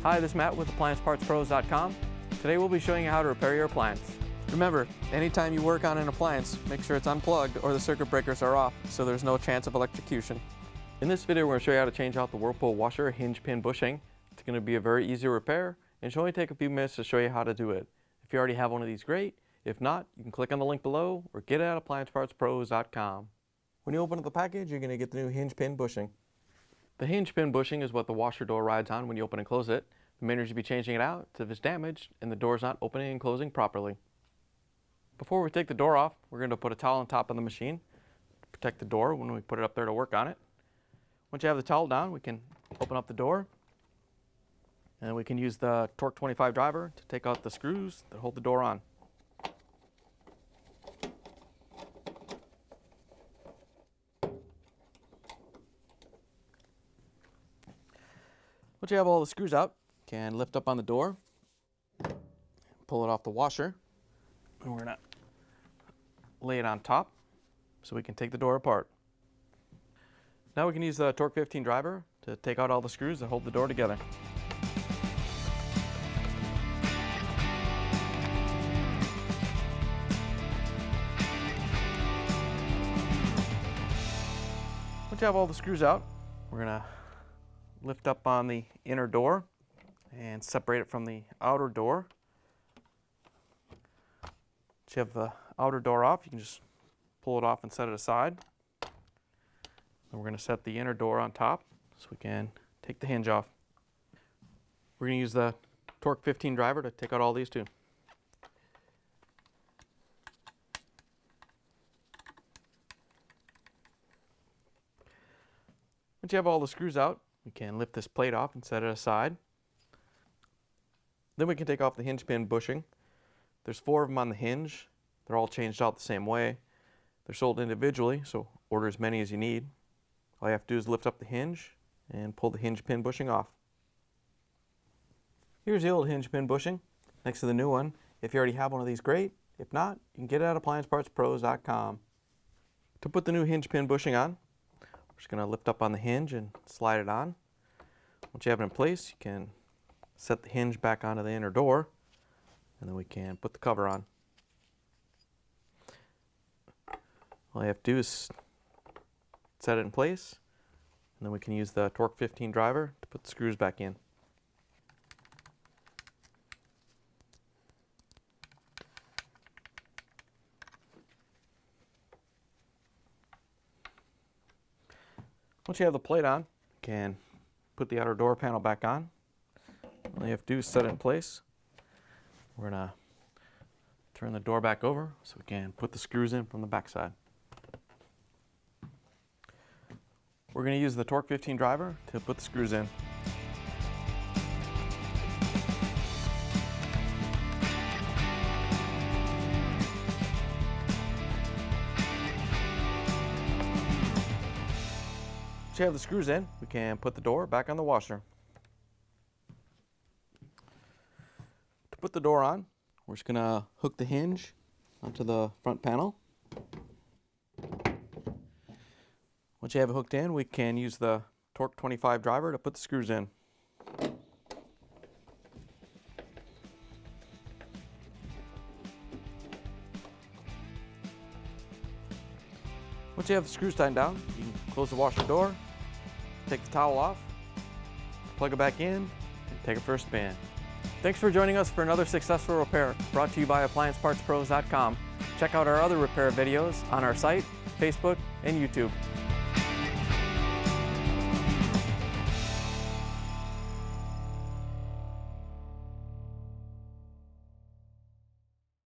Hi, this is Matt with AppliancePartsPros.com. Today we'll be showing you how to repair your appliance. Remember, anytime you work on an appliance, make sure it's unplugged or the circuit breakers are off so there's no chance of electrocution. In this video, we're going to show you how to change out the Whirlpool Washer Hinge Pin Bushing. It's going to be a very easy repair and should only take a few minutes to show you how to do it. If you already have one of these, great. If not, you can click on the link below or get it at AppliancePartsPros.com. When you open up the package, you're going to get the new hinge pin bushing. The hinge pin bushing is what the washer door rides on when you open and close it. The main reason you'll be changing it out is if it's damaged and the door is not opening and closing properly. Before we take the door off, we're going to put a towel on top of the machine to protect the door when we put it up there to work on it. Once you have the towel down, we can open up the door and we can use the Torx 25 driver to take out the screws that hold the door on. Once you have all the screws out, you can lift up on the door, pull it off the washer, and we're going to lay it on top so we can take the door apart. Now we can use the Torx 15 driver to take out all the screws that hold the door together. Once you have all the screws out, we're going to lift up on the inner door and separate it from the outer door. Once you have the outer door off, you can just pull it off and set it aside. Then we're going to set the inner door on top so we can take the hinge off. We're going to use the Torx 15 driver to take out all these too. Once you have all the screws out, we can lift this plate off and set it aside. Then we can take off the hinge pin bushing. There's 4 of them on the hinge. They're all changed out the same way. They're sold individually, so order as many as you need. All you have to do is lift up the hinge and pull the hinge pin bushing off. Here's the old hinge pin bushing next to the new one. If you already have one of these, great. If not, you can get it at AppliancePartsPros.com. To put the new hinge pin bushing on, we're just going to lift up on the hinge and slide it on. Once you have it in place, you can set the hinge back onto the inner door, and then we can put the cover on. All you have to do is set it in place, and then we can use the Torx 15 driver to put the screws back in. Once you have the plate on, you can put the outer door panel back on. All you have to do is set it in place. We're going to turn the door back over so we can put the screws in from the back side. We're going to use the Torx 15 driver to put the screws in. Once you have the screws in, we can put the door back on the washer. To put the door on, we're just going to hook the hinge onto the front panel. Once you have it hooked in, we can use the Torx 25 driver to put the screws in. Once you have the screws tightened down, you can close the washer door, take the towel off, plug it back in, and take it for a spin. Thanks for joining us for another successful repair brought to you by AppliancePartsPros.com. Check out our other repair videos on our site, Facebook, and YouTube.